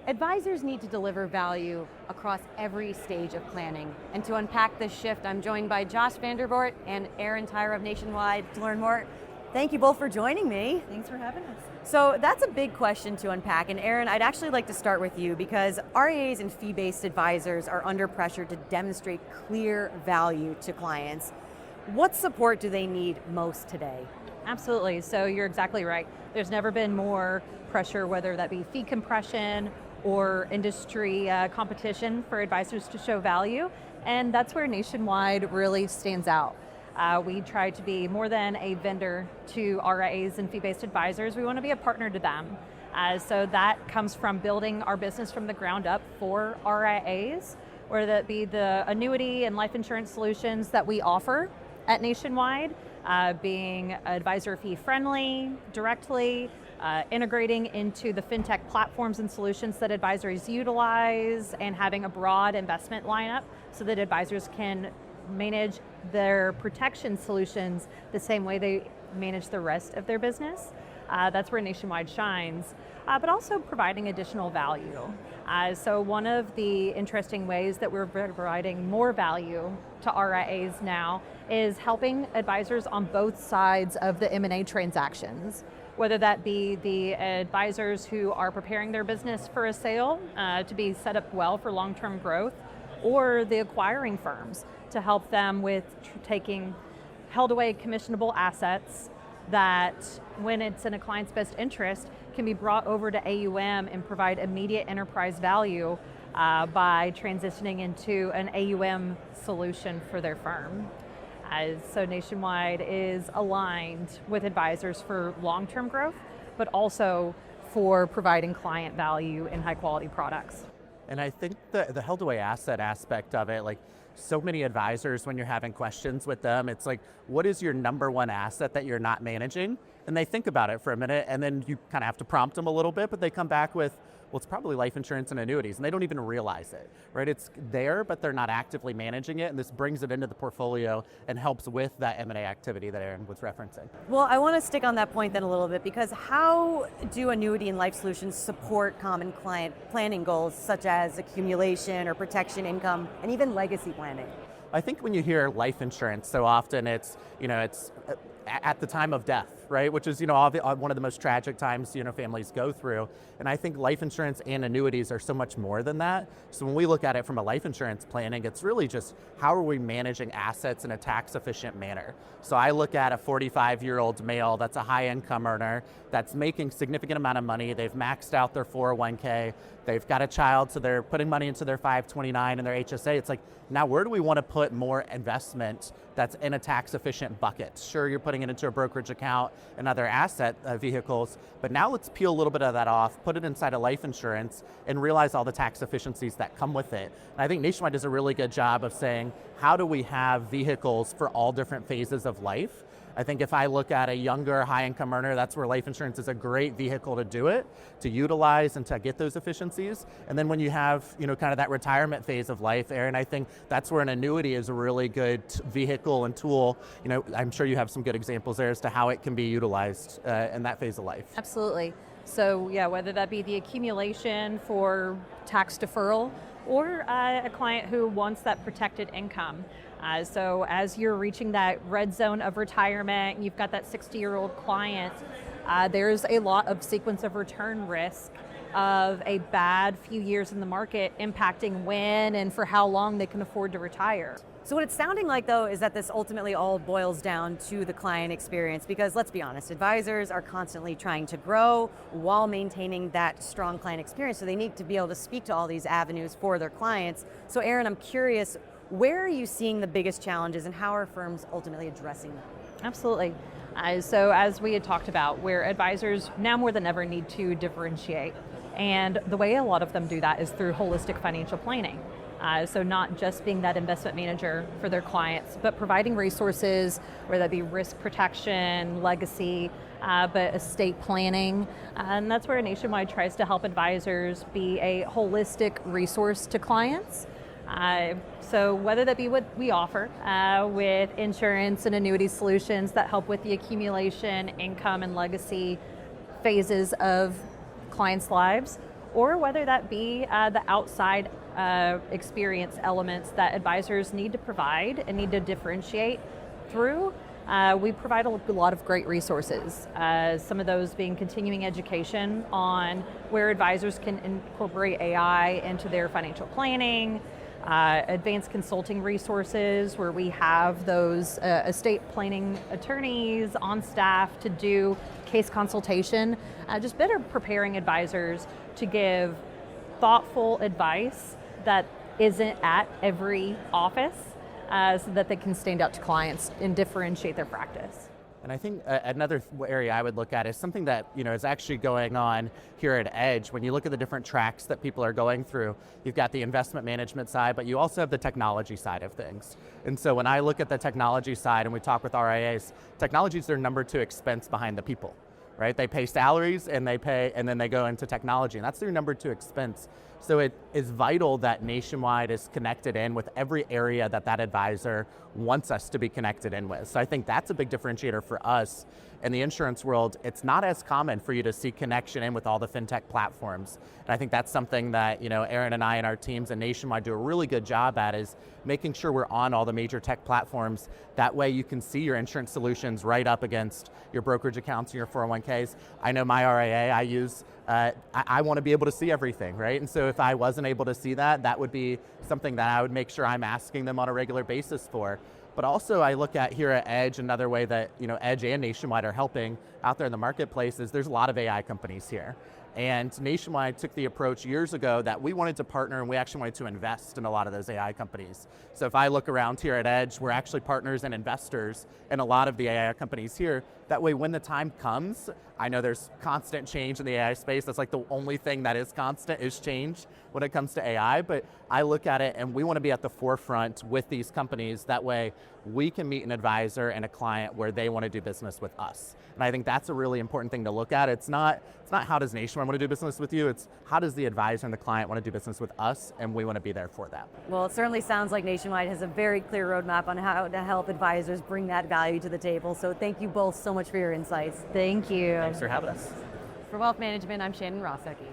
Advisors need to deliver value across every stage of planning. And to unpack this shift, I'm joined by Josh VanDervort and Erin, Tyra of Nationwide to learn more. Thank you both for joining me. Thanks for having us. So that's a big question to unpack. And Erin, I'd actually like to start with you because RIAs and fee-based advisors are under pressure to demonstrate clear value to clients. What support do they need most today? Absolutely, so you're exactly right. There's never been more pressure, whether that be fee compression or industry competition for advisors to show value, and that's where Nationwide really stands out. We try to be more than a vendor to RIAs and fee-based advisors. We want to be a partner to them. So that comes from building our business from the ground up for RIAs, whether that be the annuity and life insurance solutions that we offer at Nationwide, being advisor fee friendly, directly, integrating into the fintech platforms and solutions that advisors utilize, and having a broad investment lineup so that advisors can manage their protection solutions the same way they manage the rest of their business. That's where Nationwide shines, but also providing additional value. So one of the interesting ways that we're providing more value to RIAs now is helping advisors on both sides of the M&A transactions, whether that be the advisors who are preparing their business for a sale to be set up well for long-term growth, or the acquiring firms to help them with taking held away commissionable assets that, when it's in a client's best interest, can be brought over to AUM and provide immediate enterprise value by transitioning into an AUM solution for their firm. So Nationwide is aligned with advisors for long-term growth, but also for providing client value in high-quality products. And I think the held away asset aspect of it, like so many advisors, when you're having questions with them, it's like, what is your number one asset that you're not managing? And they think about it for a minute, and then you kind of have to prompt them a little bit, but they come back with, well, it's probably life insurance and annuities, and they don't even realize it, right? It's there, but they're not actively managing it, and this brings it into the portfolio and helps with that M&A activity that Erin was referencing. Well, I want to stick on that point then a little bit, because how do annuity and life solutions support common client planning goals such as accumulation or protection income and even legacy planning? I think when you hear life insurance, so often it's at the time of death, right? Which is, one of the most tragic times, families go through. And I think life insurance and annuities are so much more than that. So when we look at it from a life insurance planning, it's really just how are we managing assets in a tax efficient manner? So I look at a 45-year-old male that's a high income earner that's making significant amount of money. They've maxed out their 401k. They've got a child, so they're putting money into their 529 and their HSA. It's like, now where do we want to put more investment that's in a tax efficient bucket? Sure, you're putting it into a brokerage account and other asset vehicles, but now let's peel a little bit of that off, put it inside a life insurance, and realize all the tax efficiencies that come with it. And I think Nationwide does a really good job of saying, how do we have vehicles for all different phases of life? I think if I look at a younger high-income earner, that's where life insurance is a great vehicle to do it, to utilize and to get those efficiencies. And then when you have, kind of that retirement phase of life, Erin, I think that's where an annuity is a really good vehicle and tool. I'm sure you have some good examples there as to how it can be utilized in that phase of life. Absolutely. So yeah, whether that be the accumulation for tax deferral or a client who wants that protected income. So as you're reaching that red zone of retirement, you've got that 60-year-old client, there's a lot of sequence of return risk of a bad few years in the market impacting when and for how long they can afford to retire. So what it's sounding like, though, is that this ultimately all boils down to the client experience, because let's be honest, advisors are constantly trying to grow while maintaining that strong client experience, so they need to be able to speak to all these avenues for their clients. So Erin, I'm curious, where are you seeing the biggest challenges and how are firms ultimately addressing them? Absolutely. So as we had talked about, where advisors now more than ever need to differentiate. And the way a lot of them do that is through holistic financial planning. So not just being that investment manager for their clients, but providing resources, whether that be risk protection, legacy, but estate planning. And that's where Nationwide tries to help advisors be a holistic resource to clients. So whether that be what we offer with insurance and annuity solutions that help with the accumulation, income, and legacy phases of clients' lives, or whether that be the outside experience elements that advisors need to provide and need to differentiate through. We provide a lot of great resources, some of those being continuing education on where advisors can incorporate AI into their financial planning, advanced consulting resources where we have those estate planning attorneys on staff to do case consultation, just better preparing advisors to give thoughtful advice that isn't at every office, so that they can stand out to clients and differentiate their practice. And I think another area I would look at is something that is actually going on here at Edge. When you look at the different tracks that people are going through, you've got the investment management side, but you also have the technology side of things. And so when I look at the technology side and we talk with RIAs, technology is their number 2 expense behind the people, right? They pay salaries and then they go into technology, and that's their number 2 expense. So it is vital that Nationwide is connected in with every area that advisor wants us to be connected in with. So I think that's a big differentiator for us. In the insurance world, it's not as common for you to see connection in with all the fintech platforms. And I think that's something that Erin and I and our teams at Nationwide do a really good job at, is making sure we're on all the major tech platforms. That way you can see your insurance solutions right up against your brokerage accounts and your 401ks. I know my RIA I use, I want to be able to see everything, right? And so if I wasn't able to see that, that would be something that I would make sure I'm asking them on a regular basis for. But also I look at here at Edge, another way that Edge and Nationwide are helping out there in the marketplace is there's a lot of AI companies here. And Nationwide took the approach years ago that we wanted to partner, and we actually wanted to invest in a lot of those AI companies. So if I look around here at Edge, we're actually partners and investors in a lot of the AI companies here. That way when the time comes, I know there's constant change in the AI space. That's like the only thing that is constant is change when it comes to AI. But I look at it and we want to be at the forefront with these companies. That way we can meet an advisor and a client where they want to do business with us. And I think that's a really important thing to look at. It's not how does Nationwide want to do business with you, it's how does the advisor and the client want to do business with us, and we want to be there for that. Well, it certainly sounds like Nationwide has a very clear roadmap on how to help advisors bring that value to the table. So thank you both so much for your insights. Thank you. Thanks for having us. For Wealth Management, I'm Shannon Rosecki.